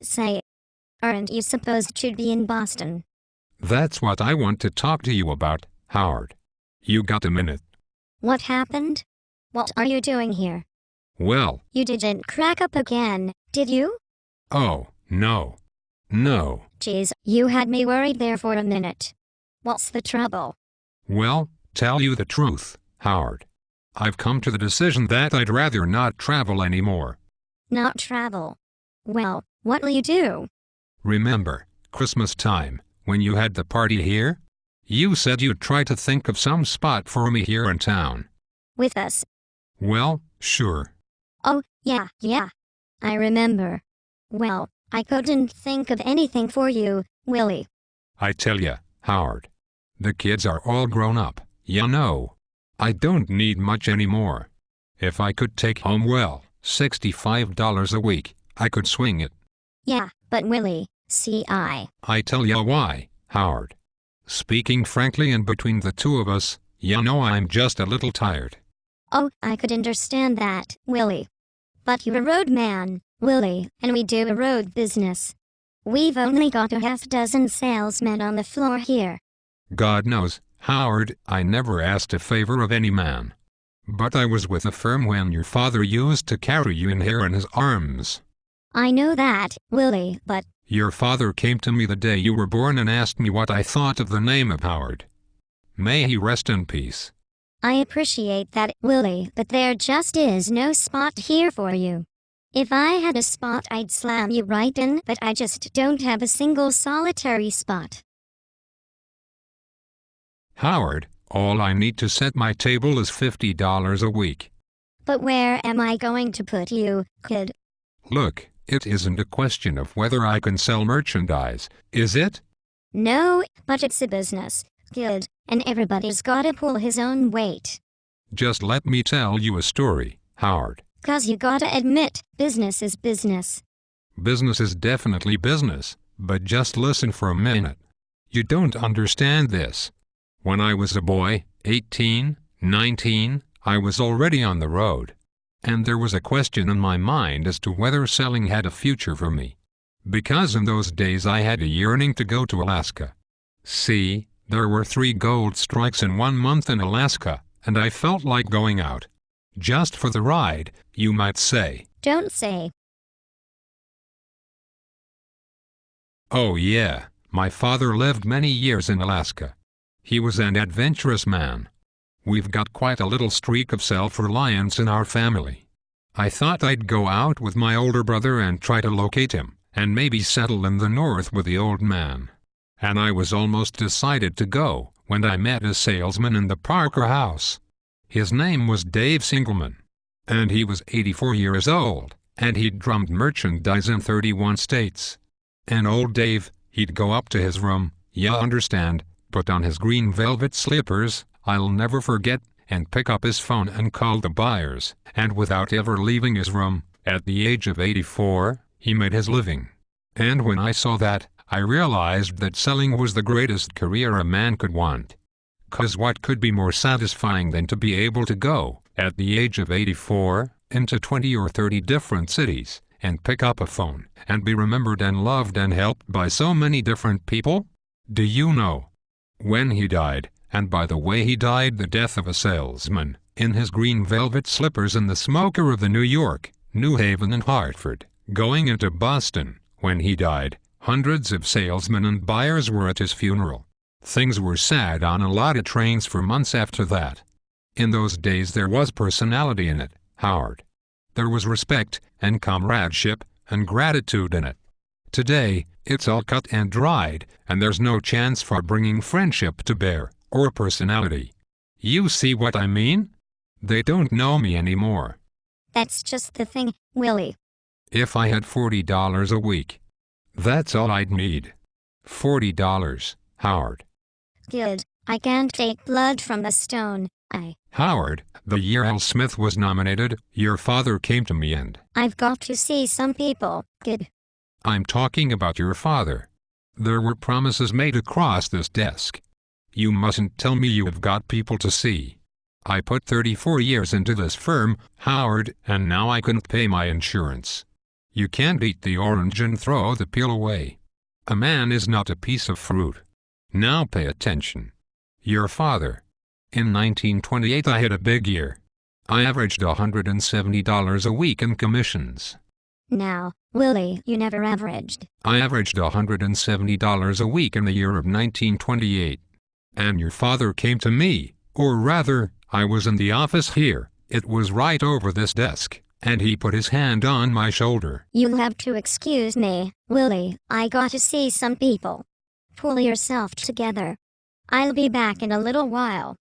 Say, aren't you supposed to be in Boston? That's what I want to talk to you about, Howard. You got a minute? What happened? What are you doing here? Well, You didn't crack up again, did you? oh, no. No. Geez, you had me worried there for a minute. What's the trouble? Well, tell you the truth, Howard. I've come to the decision that I'd rather not travel anymore. Not travel. Well, what'll you do? Remember, Christmas time, when you had the party here? You said you'd try to think of some spot for me here in town. With us? Well, sure. Oh, yeah. I remember. Well, I couldn't think of anything for you, Willie. I tell ya, Howard. The kids are all grown up, you know. I don't need much anymore. If I could take home, well, $65 a week, I could swing it. Yeah, but Willie, see I tell ya why, Howard. Speaking frankly and between the two of us, you know I'm just a little tired. Oh, I could understand that, Willie. But you're a road man, Willie, and we do a road business. We've only got a half-dozen salesmen on the floor here. God knows, Howard, I never asked a favor of any man. But I was with a firm when your father used to carry you in here in his arms. I know that, Willie, but... Your father came to me the day you were born and asked me what I thought of the name of Howard. May he rest in peace. I appreciate that, Willie, but there just is no spot here for you. If I had a spot, I'd slam you right in, but I just don't have a single solitary spot. Howard, all I need to set my table is $50 a week. But where am I going to put you, kid? Look, it isn't a question of whether I can sell merchandise, is it? No, but it's a business, kid, and everybody's gotta pull his own weight. Just let me tell you a story, Howard. 'Cause you gotta admit, business is business. Business is definitely business, but just listen for a minute. You don't understand this. When I was a boy, 18, 19, I was already on the road. And there was a question in my mind as to whether selling had a future for me. Because in those days I had a yearning to go to Alaska. See, there were 3 gold strikes in 1 month in Alaska, and I felt like going out. Just for the ride, you might say. Don't say. Oh yeah, my father lived many years in Alaska. He was an adventurous man. We've got quite a little streak of self-reliance in our family. I thought I'd go out with my older brother and try to locate him, and maybe settle in the north with the old man. And I was almost decided to go, when I met a salesman in the Parker house. His name was Dave Singleman. And he was 84 years old, and he'd drummed merchandise in 31 states. And old Dave, he'd go up to his room, you understand, put on his green velvet slippers, I'll never forget, and pick up his phone and call the buyers, and without ever leaving his room, at the age of 84, he made his living. And when I saw that, I realized that selling was the greatest career a man could want. 'Cause what could be more satisfying than to be able to go, at the age of 84, into 20 or 30 different cities, and pick up a phone, and be remembered and loved and helped by so many different people? Do you know? When he died, and by the way he died the death of a salesman, in his green velvet slippers in the smoker of the New York, New Haven and Hartford, going into Boston, when he died, hundreds of salesmen and buyers were at his funeral. Things were sad on a lot of trains for months after that. In those days there was personality in it, Howard. There was respect, and comradeship, and gratitude in it. Today, it's all cut and dried, and there's no chance for bringing friendship to bear, or personality. You see what I mean? They don't know me anymore. That's just the thing, Willie. If I had $40 a week, that's all I'd need. $40, Howard. Good, I can't take blood from the stone, Howard, the year Al Smith was nominated, your father came to me and... I've got to see some people, kid. I'm talking about your father. There were promises made across this desk. You mustn't tell me you have got people to see. I put 34 years into this firm, Howard, and now I couldn't pay my insurance. You can't eat the orange and throw the peel away. A man is not a piece of fruit. Now pay attention. Your father. In 1928 I had a big year. I averaged $170 a week in commissions. Now, Willie, you never averaged. I averaged $170 a week in the year of 1928. And your father came to me, or rather, I was in the office here, it was right over this desk, and he put his hand on my shoulder. You'll have to excuse me, Willie, I got to see some people. Pull yourself together. I'll be back in a little while.